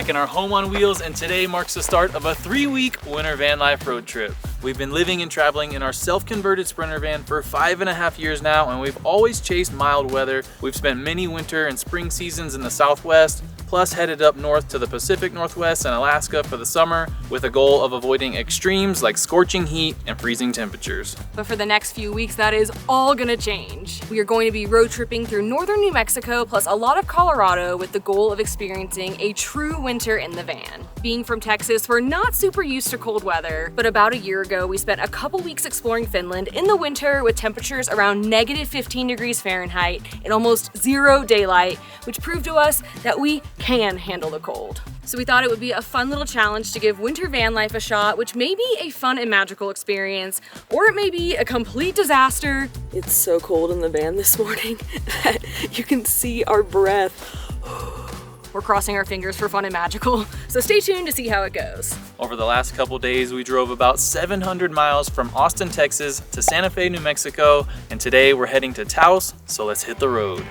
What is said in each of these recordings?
back in our home on wheels, and today marks the start of a 3-week winter van life road trip. We've been living and traveling in our self-converted Sprinter van for 5.5 years now, and we've always chased mild weather. We've spent many winter and spring seasons in the Southwest, plus headed up north to the Pacific Northwest and Alaska for the summer with a goal of avoiding extremes like scorching heat and freezing temperatures. But for the next few weeks, that is all gonna change. We are going to be road tripping through northern New Mexico plus a lot of Colorado with the goal of experiencing a true winter in the van. Being from Texas, we're not super used to cold weather, but about a year ago, we spent a couple weeks exploring Finland in the winter with temperatures around -15 degrees Fahrenheit and almost 0 daylight, which proved to us that we can handle the cold. So we thought it would be a fun little challenge to give winter van life a shot, which may be a fun and magical experience, or it may be a complete disaster. It's so cold in the van this morning that you can see our breath. We're crossing our fingers for fun and magical, so stay tuned to see how it goes. Over the last couple days, we drove about 700 miles from Austin, Texas to Santa Fe, New Mexico, and today we're heading to Taos, so let's hit the road.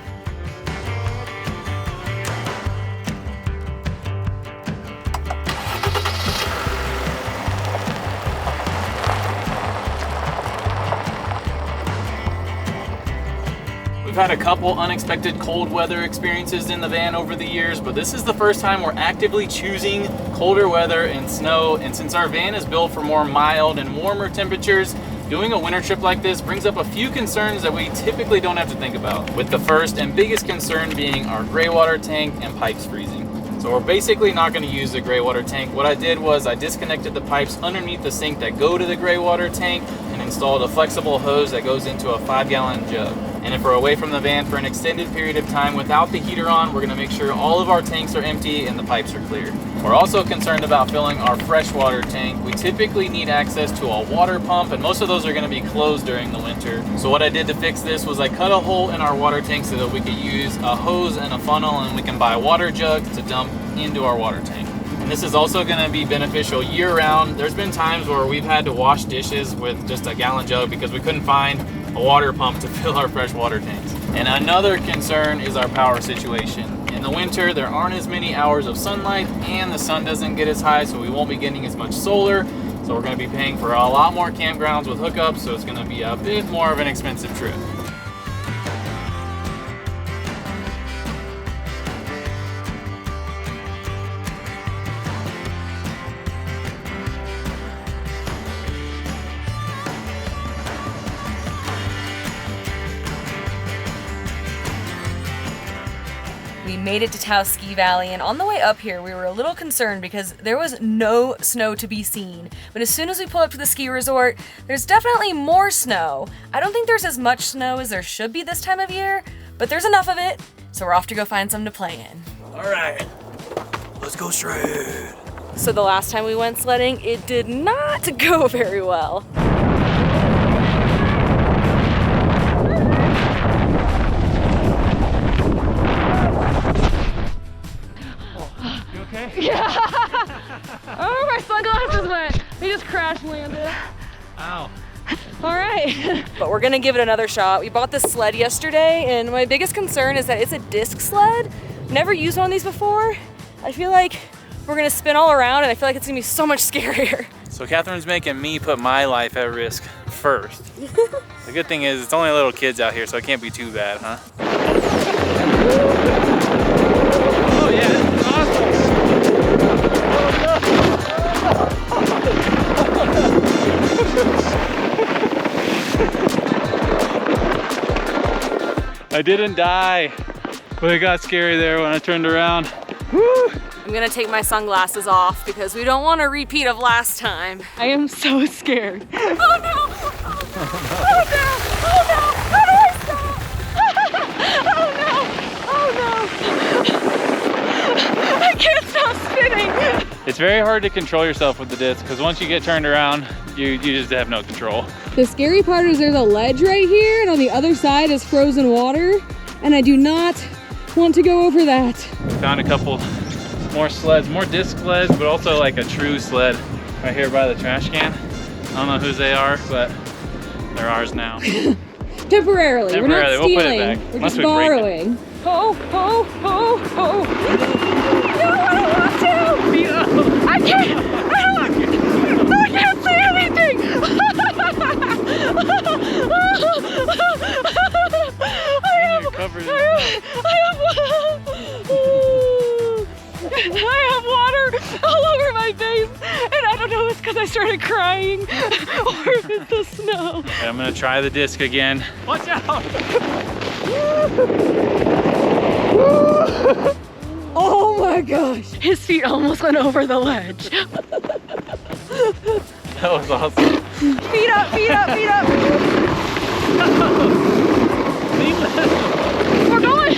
We've had a couple unexpected cold weather experiences in the van over the years, but this is the first time we're actively choosing colder weather and snow. And since our van is built for more mild and warmer temperatures, doing a winter trip like this brings up a few concerns that we typically don't have to think about, with the first and biggest concern being our gray water tank and pipes freezing. So we're basically not going to use the gray water tank. What I did was I disconnected the pipes underneath the sink that go to the gray water tank and installed a flexible hose that goes into a 5-gallon jug. And if we're away from the van for an extended period of time without the heater on, we're going to make sure all of our tanks are empty and the pipes are clear. We're also concerned about filling our freshwater tank. We typically need access to a water pump, and most of those are going to be closed during the winter. So what I did to fix this was I cut a hole in our water tank so that we could use a hose and a funnel, and we can buy water jugs to dump into our water tank. And this is also going to be beneficial year-round. There's been times where we've had to wash dishes with just a gallon jug because we couldn't find a water pump to fill our fresh water tanks. And another concern is our power situation. In the winter, there aren't as many hours of sunlight and the sun doesn't get as high, so we won't be getting as much solar. So we're going to be paying for a lot more campgrounds with hookups, so it's going to be a bit more of an expensive trip. We made it to Taos Ski Valley, and on the way up here we were a little concerned because there was no snow to be seen. But as soon as we pull up to the ski resort, there's definitely more snow. I don't think there's as much snow as there should be this time of year, but there's enough of it, so we're off to go find some to play in. All right, let's go shred. So the last time we went sledding, it did not go very well. Yeah. Oh, my sunglasses went. They just crash landed. Ow. All right. But we're gonna give it another shot. We bought this sled yesterday, and my biggest concern is that it's a disc sled. Never used one of these before. I feel like we're gonna spin all around, and I feel like it's gonna be so much scarier. So Kathryn's making me put my life at risk first. The good thing is it's only little kids out here, so it can't be too bad, huh? Oh yeah, this is awesome. I didn't die, but it got scary there when I turned around. Woo! I'm gonna take my sunglasses off because we don't want a repeat of last time. I am so scared. Oh no! Oh no! Oh no! How do I stop? Oh no! Oh no! I can't stop spinning! It's very hard to control yourself with the disc because once you get turned around, you just have no control. The scary part is there's a ledge right here, and on the other side is frozen water, and I do not want to go over that. Found a couple more sleds, more disc sleds, but also like a true sled right here by the trash can. I don't know whose they are, but they're ours now. Temporarily. We're not stealing. We'll put it back. We're just borrowing. Oh, oh, oh, oh. No, I don't want to. I can't see anything. I have water all over my face, and I don't know if it's because I started crying or if it's the snow. Okay, I'm gonna try the disc again. Watch out! Oh my gosh. His feet almost went over the ledge. That was awesome. Feet up, feet up, feet up. We're going.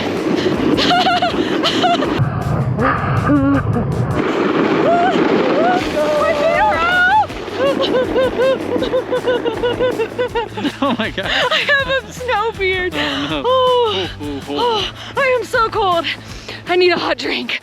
My feet are out. Oh my god. I have a snow beard. Oh, no. Oh, I am so cold. I need a hot drink.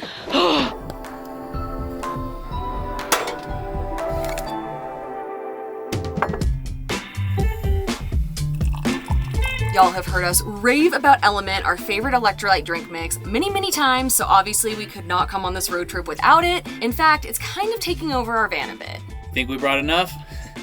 Y'all have heard us rave about Element, our favorite electrolyte drink mix, many times, so obviously we could not come on this road trip without it. In fact, it's kind of taking over our van a bit. Think we brought enough?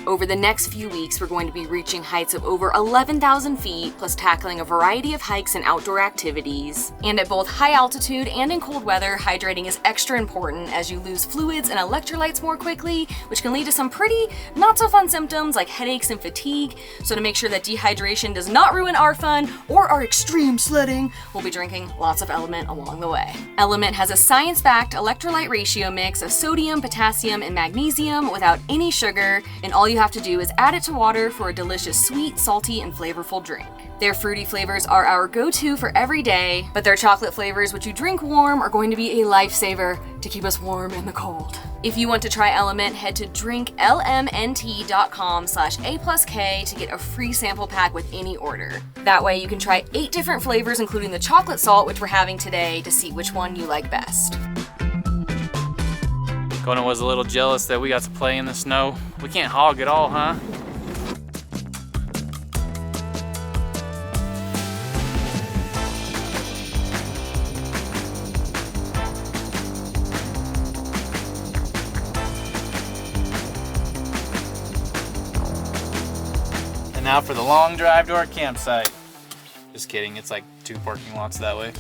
Over the next few weeks, we're going to be reaching heights of over 11,000 feet, plus tackling a variety of hikes and outdoor activities. And at both high altitude and in cold weather, hydrating is extra important as you lose fluids and electrolytes more quickly, which can lead to some pretty not so fun symptoms like headaches and fatigue. So to make sure that dehydration does not ruin our fun or our extreme sledding, we'll be drinking lots of Element along the way. Element has a science-backed electrolyte ratio mix of sodium, potassium, and magnesium without any sugar, and all you have to do is add it to water for a delicious sweet, salty, and flavorful drink. Their fruity flavors are our go-to for every day, but their chocolate flavors, which you drink warm, are going to be a lifesaver to keep us warm in the cold. If you want to try Element, head to drinklmnt.com/a+k to get a free sample pack with any order. That way you can try 8 different flavors, including the chocolate salt, which we're having today, to see which one you like best. Kona was a little jealous that we got to play in the snow. We can't hog it all, huh? And now for the long drive to our campsite. Just kidding, it's like 2 parking lots that way.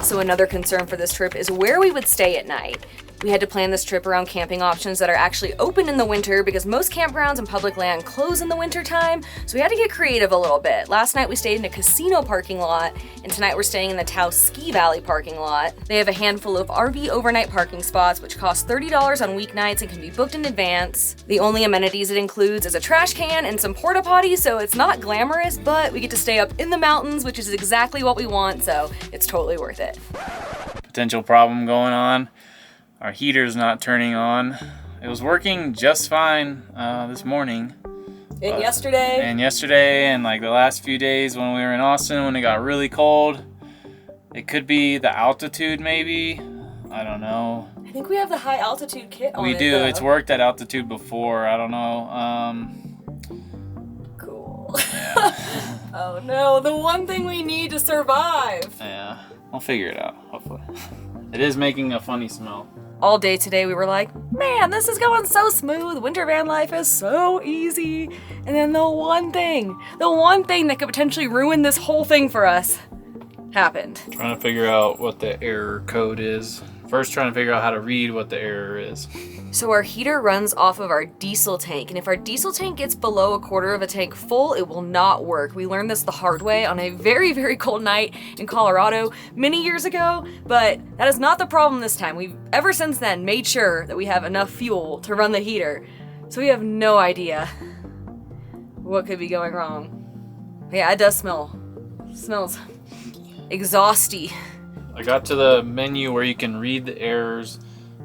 So another concern for this trip is where we would stay at night. We had to plan this trip around camping options that are actually open in the winter because most campgrounds and public land close in the winter time, so we had to get creative a little bit. Last night we stayed in a casino parking lot, and tonight we're staying in the Taos Ski Valley parking lot. They have a handful of RV overnight parking spots, which cost $30 on weeknights and can be booked in advance. The only amenities it includes is a trash can and some porta potties, so it's not glamorous, but we get to stay up in the mountains, which is exactly what we want, so it's totally worth it. Potential problem going on. Our heater's not turning on. It was working just fine this morning. And yesterday And like the last few days when we were in Austin, when it got really cold. It could be the altitude maybe. I don't know. I think we have the high altitude kit on We it, do. though. It's worked at altitude before. I don't know. Cool. Yeah. Oh no, the one thing we need to survive. Yeah. I'll figure it out, hopefully. It is making a funny smell. All day today we were like, man, this is going so smooth. Winter van life is so easy. And then the one thing that could potentially ruin this whole thing for us happened. Trying to figure out what the error code is. First trying to figure out how to read what the error is. So our heater runs off of our diesel tank, and if our diesel tank gets below 1/4 of a tank full, it will not work. We learned this the hard way on a very, very cold night in Colorado many years ago, but that is not the problem this time. We've ever since then made sure that we have enough fuel to run the heater, so we have no idea what could be going wrong. Yeah, it does smell. It smells exhausty. I got to the menu where you can read the errors,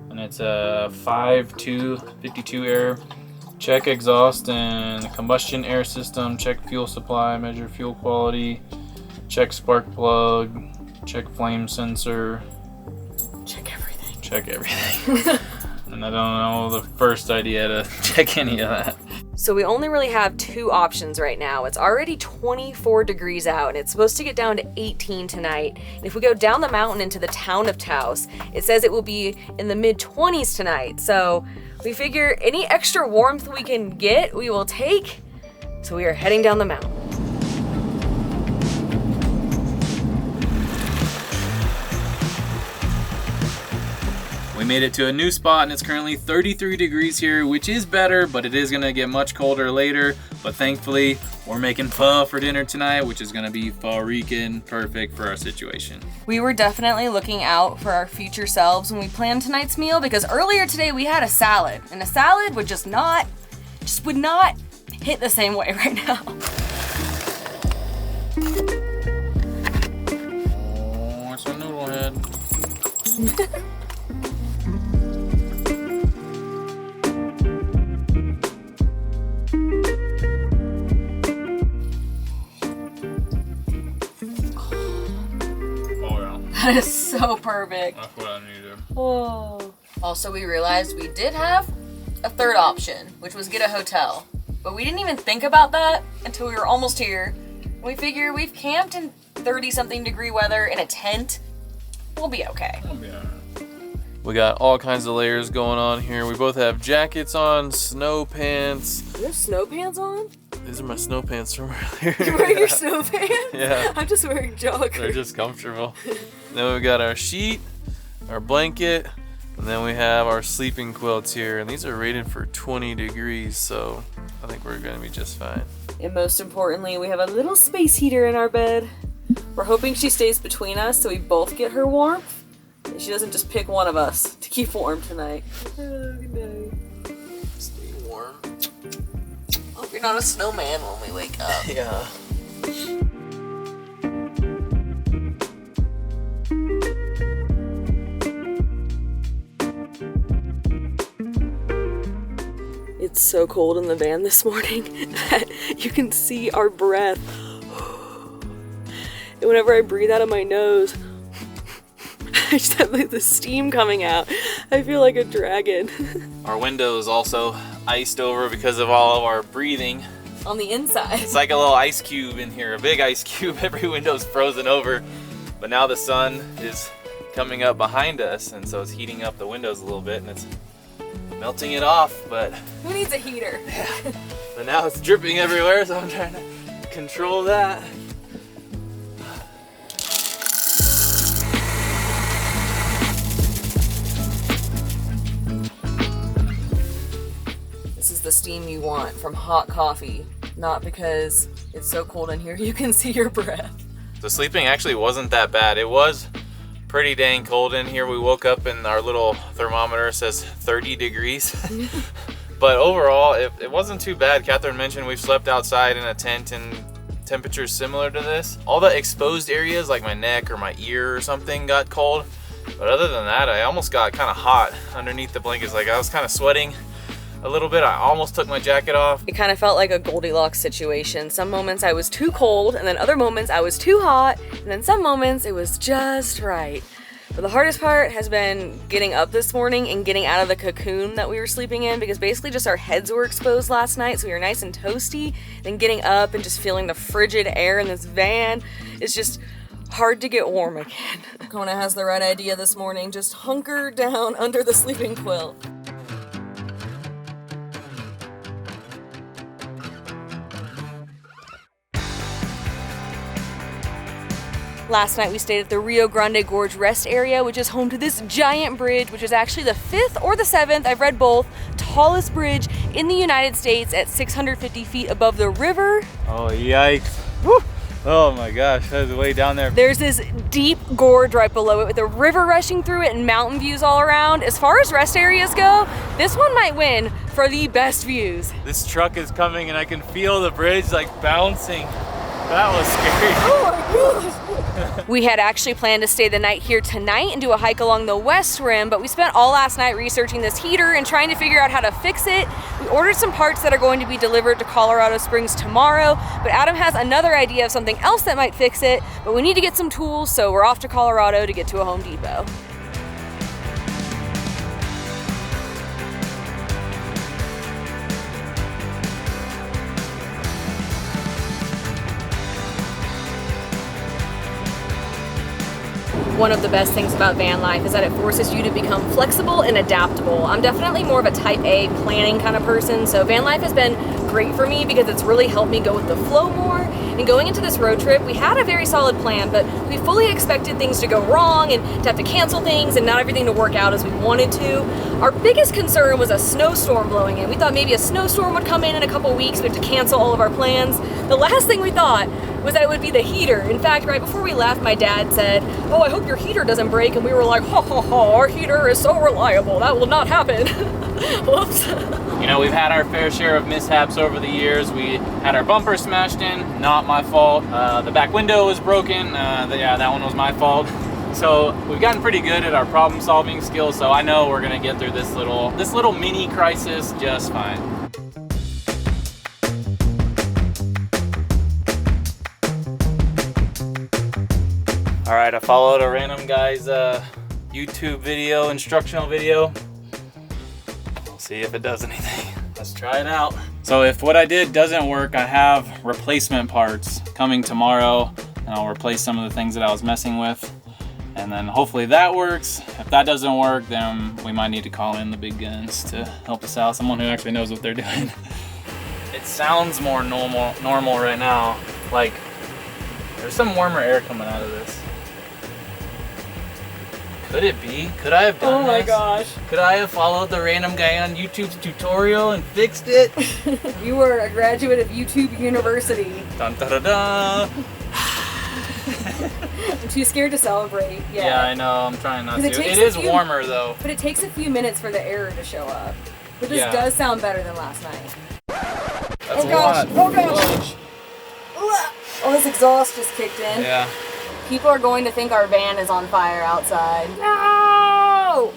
and it's a 5252 error. Check exhaust and combustion air system, check fuel supply, measure fuel quality, check spark plug, check flame sensor. Check everything. Check everything. And I don't know the first idea to check any of that. So we only really have two options right now. It's already 24 degrees out and it's supposed to get down to 18 tonight. And if we go down the mountain into the town of Taos, it says it will be in the mid-20s tonight. So we figure any extra warmth we can get, we will take. So we are heading down the mountain. We made it to a new spot and it's currently 33 degrees here, which is better, but it is gonna get much colder later. But thankfully, we're making pho for dinner tonight, which is gonna be pho-rican, perfect for our situation. We were definitely looking out for our future selves when we planned tonight's meal because earlier today we had a salad and a salad would just would not hit the same way right now. Oh, it's a noodle head. That is so perfect. That's what I needed. Oh. Also, we realized we did have a third option, which was get a hotel. But we didn't even think about that until we were almost here. We figure we've camped in 30-something degree weather in a tent. We'll be okay. We got all kinds of layers going on here. We both have jackets on, snow pants. You have snow pants on? These are my snow pants from earlier. You're wearing your snow pants? Yeah. I'm just wearing joggers. They're just comfortable. Then we got our sheet, our blanket, and then we have our sleeping quilts here. And these are rated for 20 degrees, so I think we're gonna be just fine. And most importantly, we have a little space heater in our bed. We're hoping she stays between us so we both get her warmth. And she doesn't just pick one of us to keep warm tonight. Oh, good night. Stay warm. Hope you're not a snowman when we wake up. Yeah. It's so cold in the van this morning that you can see our breath. And whenever I breathe out of my nose, I just have like the steam coming out. I feel like a dragon. Our window is also iced over because of all of our breathing. On the inside. It's like a little ice cube in here, a big ice cube. Every window's frozen over. But now the sun is coming up behind us, and so it's heating up the windows a little bit, and it's melting it off, but... Who needs a heater? Yeah. But now it's dripping everywhere, so I'm trying to control that. This is the steam you want from hot coffee, not because it's so cold in here you can see your breath. The sleeping actually wasn't that bad. It was pretty dang cold in here. We woke up and our little thermometer says 30 degrees. But overall, it wasn't too bad. Kathryn mentioned we've slept outside in a tent and temperatures similar to this. All the exposed areas like my neck or my ear or something got cold. But other than that, I almost got kind of hot underneath the blankets. Like I was kind of sweating a little bit. I almost took my jacket off. It kind of felt like a Goldilocks situation. Some moments I was too cold, and then other moments I was too hot, and then some moments it was just right. But the hardest part has been getting up this morning and getting out of the cocoon that we were sleeping in, because basically just our heads were exposed last night, so we were nice and toasty. Then getting up and just feeling the frigid air in this van is just hard to get warm again. Kona has the right idea this morning. Just hunker down under the sleeping quilt. Last night we stayed at the Rio Grande Gorge rest area, which is home to this giant bridge, which is actually the 5th or the 7th, I've read both, tallest bridge in the United States at 650 feet above the river. Oh, yikes. Woo. Oh my gosh, that was way down there. There's this deep gorge right below it with a river rushing through it and mountain views all around. As far as rest areas go, this one might win for the best views. This truck is coming and I can feel the bridge like bouncing. That was scary. Oh my gosh. We had actually planned to stay the night here tonight and do a hike along the west rim, but we spent all last night researching this heater and trying to figure out how to fix it. We ordered some parts that are going to be delivered to Colorado Springs tomorrow, but Adam has another idea of something else that might fix it, but we need to get some tools, so we're off to Colorado to get to a Home Depot. one of the best things about van life is that it forces you to become flexible and adaptable. I'm definitely more of a type A planning kind of person, so van life has been great for me because it's really helped me go with the flow more. And going into this road trip, we had a very solid plan, but we fully expected things to go wrong and to have to cancel things and not everything to work out as we wanted to. Our biggest concern was a snowstorm blowing in. We thought maybe a snowstorm would come in a couple weeks, we have to cancel all of our plans. The last thing we thought was that it would be the heater. In fact, right before we left, my dad said, "Oh, I hope your heater doesn't break," and we were like, "Ha ha ha, our heater is so reliable, that will not happen." Whoops. You know, we've had our fair share of mishaps over the years. We had our bumper smashed in, not my fault. The back window was broken. Yeah, that one was my fault. So we've gotten pretty good at our problem solving skills, so I know we're gonna get through this little mini crisis just fine. All right, I followed a random guy's YouTube video, instructional video. We'll see if it does anything. Let's try it out. So if what I did doesn't work, I have replacement parts coming tomorrow, and I'll replace some of the things that I was messing with. And then hopefully that works. If that doesn't work, then we might need to call in the big guns to help us out, someone who actually knows what they're doing. It sounds more normal right now. Like there's some warmer air coming out of this. Could it be? Could I have done this? Oh my gosh. Could I have followed the random guy on YouTube's tutorial and fixed it? You were a graduate of YouTube University. Dun da da da. I'm too scared to celebrate. Yeah, I know. I'm trying not to. It is warmer though. But it takes a few minutes for the error to show up. But this Yeah. does sound better than last night. That's Oh a gosh, lot. oh gosh. Oh, this exhaust just kicked in. Yeah. People are going to think our van is on fire outside. No!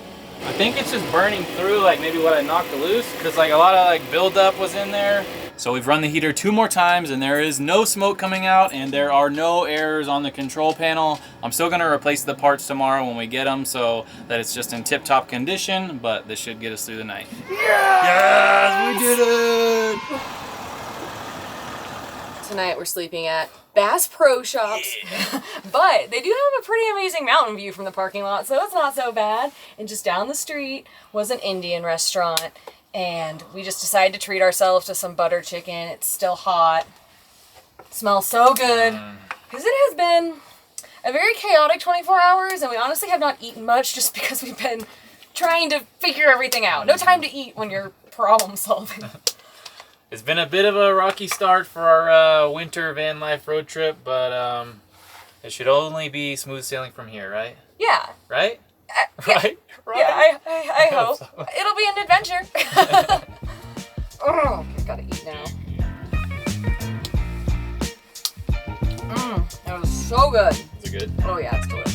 I think it's just burning through like maybe what I knocked loose, because like a lot of like buildup was in there. So we've run the heater 2 more times and there is no smoke coming out and there are no errors on the control panel. I'm still gonna replace the parts tomorrow when we get them so that it's just in tip-top condition, but this should get us through the night. Yes, we did it! Tonight we're sleeping at Bass Pro Shops, but they do have a pretty amazing mountain view from the parking lot, so it's not so bad. And just down the street was an Indian restaurant, and we just decided to treat ourselves to some butter chicken. It's still hot. It smells so good, because it has been a very chaotic 24 hours, and we honestly have not eaten much just because we've been trying to figure everything out. No time to eat when you're problem solving. It's been a bit of a rocky start for our winter van life road trip, but it should only be smooth sailing from here, right? Yeah. Right? Yeah. Right? Yeah, I hope. so. It'll be an adventure. Oh, I gotta eat now. That was so good. Is it good? Oh yeah, it's delicious.